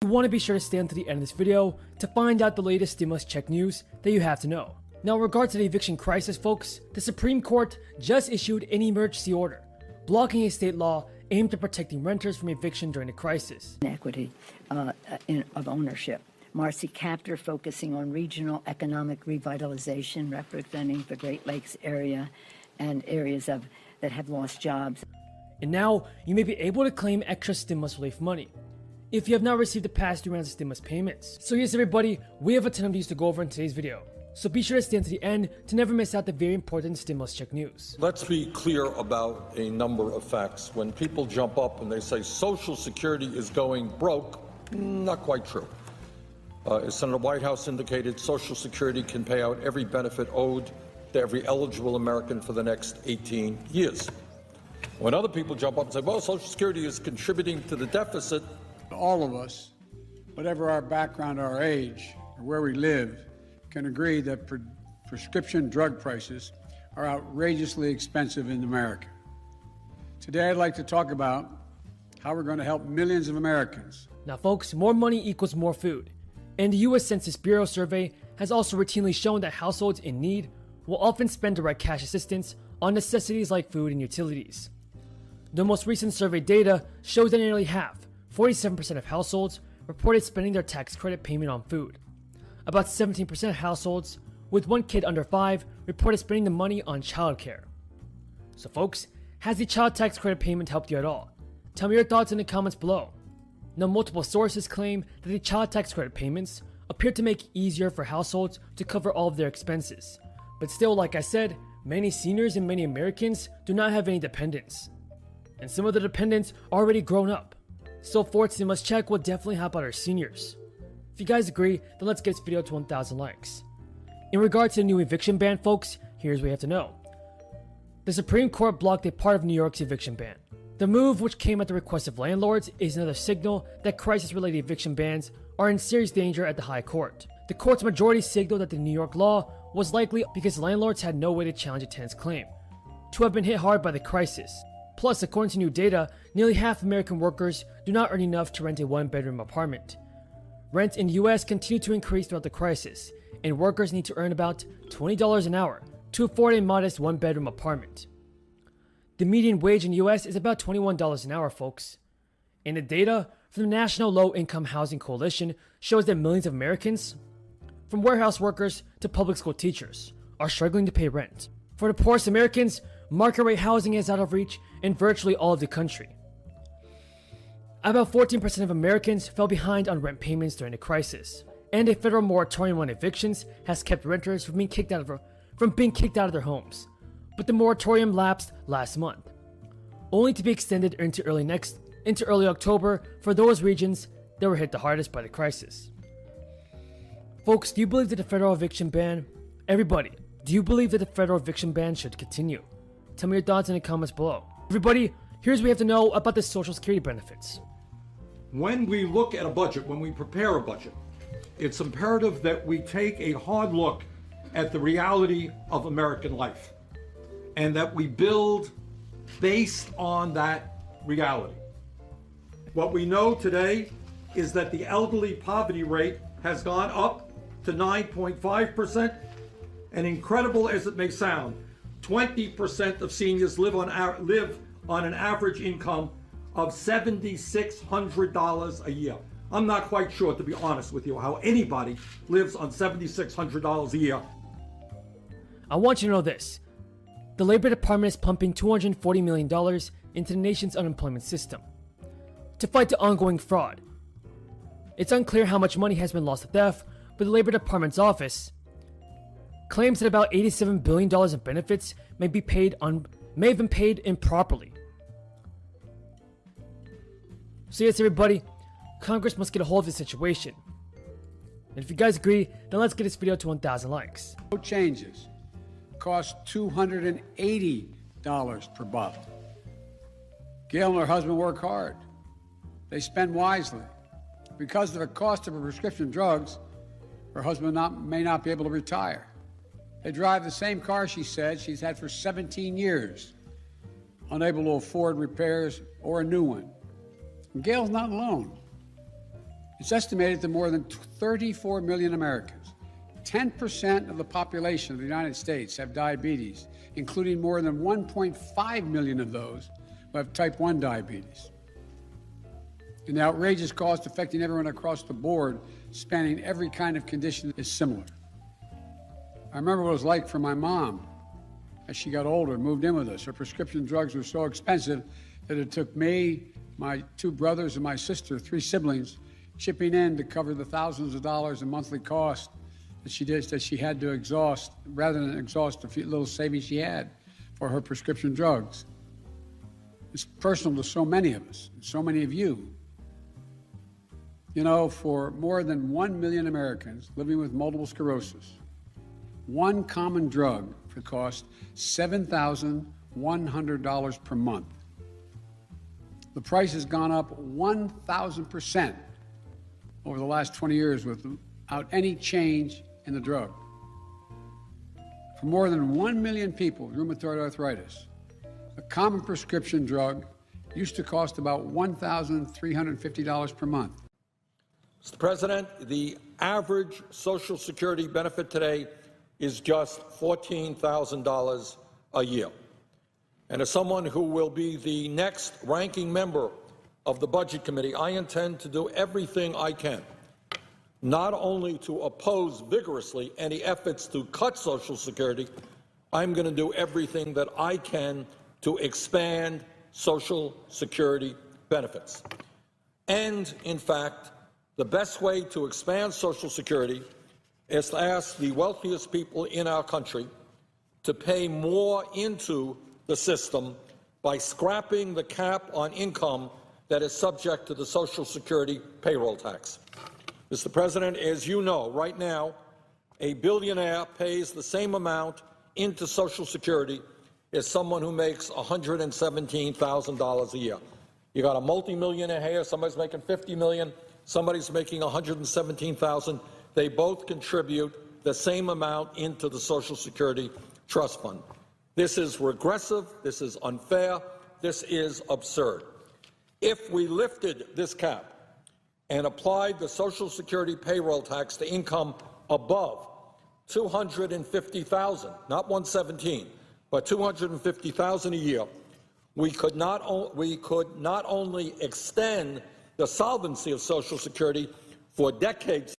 You want to be sure to stay until the end of this video to find out the latest stimulus check news that you have to know. Now, in regard to the eviction crisis, folks, the Supreme Court just issued an emergency order blocking a state law aimed at protecting renters from eviction during the crisis. Equity of ownership. Marcy Kaptur focusing on regional economic revitalization, representing the Great Lakes area and areas that have lost jobs. And now, you may be able to claim extra stimulus relief money if you have not received the past 2 rounds of stimulus payments. So yes, everybody, we have a ton of these to go over in today's video. So be sure to stay until the end to never miss out the very important stimulus check news. Let's be clear about a number of facts. When people jump up and they say Social Security is going broke, not quite true. As Senator Whitehouse indicated, Social Security can pay out every benefit owed to every eligible American for the next 18 years. When other people jump up and say, well, Social Security is contributing to the deficit. All of us, whatever our background, our age, or where we live, can agree that prescription drug prices are outrageously expensive in America. Today, I'd like to talk about how we're going to help millions of Americans. Now, folks, more money equals more food. And the U.S. Census Bureau survey has also routinely shown that households in need will often spend direct cash assistance on necessities like food and utilities. The most recent survey data shows that nearly half, 47% of households, reported spending their tax credit payment on food. About 17% of households with one kid under 5 reported spending the money on childcare. So folks, has the child tax credit payment helped you at all? Tell me your thoughts in the comments below. Now, multiple sources claim that the child tax credit payments appear to make it easier for households to cover all of their expenses. But still, like I said, many seniors and many Americans do not have any dependents. And some of the dependents are already grown up. So fourth stimulus check will definitely help out our seniors. If you guys agree, then let's get this video to 1,000 likes. In regard to the new eviction ban, folks, here's what you have to know. The Supreme Court blocked a part of New York's eviction ban. The move, which came at the request of landlords, is another signal that crisis-related eviction bans are in serious danger at the High Court. The court's majority signaled that the New York law was likely because landlords had no way to challenge a tenant's claim to have been hit hard by the crisis. Plus, according to new data, nearly half American workers do not earn enough to rent a one-bedroom apartment. Rent in the US continued to increase throughout the crisis, and workers need to earn about $20 an hour to afford a modest one-bedroom apartment. The median wage in the US is about $21 an hour, folks. And the data from the National Low Income Housing Coalition shows that millions of Americans, from warehouse workers to public school teachers, are struggling to pay rent. For the poorest Americans, market rate housing is out of reach in virtually all of the country. About 14% of Americans fell behind on rent payments during the crisis, and a federal moratorium on evictions has kept renters from being kicked out of their homes. But the moratorium lapsed last month, only to be extended into early October for those regions that were hit the hardest by the crisis. Folks, do you believe that the federal eviction ban? Everybody, do you believe that the federal eviction ban should continue? Tell me your thoughts in the comments below. Everybody, here's what we have to know about the Social Security benefits. When we look at a budget, when we prepare a budget, it's imperative that we take a hard look at the reality of American life and that we build based on that reality. What we know today is that the elderly poverty rate has gone up to 9.5%, and incredible as it may sound, 20% of seniors live on an average income of $7,600 a year. I'm not quite sure, to be honest with you, how anybody lives on $7,600 a year. I want you to know this. The Labor Department is pumping $240 million into the nation's unemployment system to fight the ongoing fraud. It's unclear how much money has been lost to theft, but the Labor Department's office claims that about $87 billion in benefits may have been paid improperly. So yes, everybody, Congress must get a hold of this situation. And if you guys agree, then let's get this video to 1,000 likes. No changes. Cost $280 per bottle. Gail and her husband work hard. They spend wisely. Because of the cost of her prescription drugs, her husband may not be able to retire. They drive the same car, she said, she's had for 17 years, unable to afford repairs or a new one. And Gail's not alone. It's estimated that more than 34 million Americans, 10% of the population of the United States, have diabetes, including more than 1.5 million of those who have type 1 diabetes. And the outrageous cost affecting everyone across the board, spanning every kind of condition, is similar. I remember what it was like for my mom as she got older and moved in with us. Her prescription drugs were so expensive that it took me, my two brothers, and my sister, 3 siblings, chipping in to cover the thousands of dollars in monthly cost that she had to exhaust, rather than exhaust the few little savings she had for her prescription drugs. It's personal to so many of us, and so many of you. You know, for more than 1 million Americans living with multiple sclerosis, one common drug could cost $7,100 per month. The price has gone up 1,000% over the last 20 years without any change in the drug. For more than 1 million people with rheumatoid arthritis, a common prescription drug used to cost about $1,350 per month. Mr. President, the average Social Security benefit today is just $14,000 a year. And as someone who will be the next ranking member of the Budget Committee, I intend to do everything I can, not only to oppose vigorously any efforts to cut Social Security, I'm going to do everything that I can to expand Social Security benefits. And, in fact, the best way to expand Social Security is to ask the wealthiest people in our country to pay more into the system by scrapping the cap on income that is subject to the Social Security payroll tax. Mr. President, as you know, right now, a billionaire pays the same amount into Social Security as someone who makes $117,000 a year. You got a multimillionaire here, somebody's making $50 million, somebody's making $117,000. They both contribute the same amount into the Social Security Trust Fund. This is regressive, this is unfair, this is absurd. If we lifted this cap and applied the Social Security payroll tax to income above $250,000, not $117,000, but $250,000 a year, we could not only extend the solvency of Social Security for decades,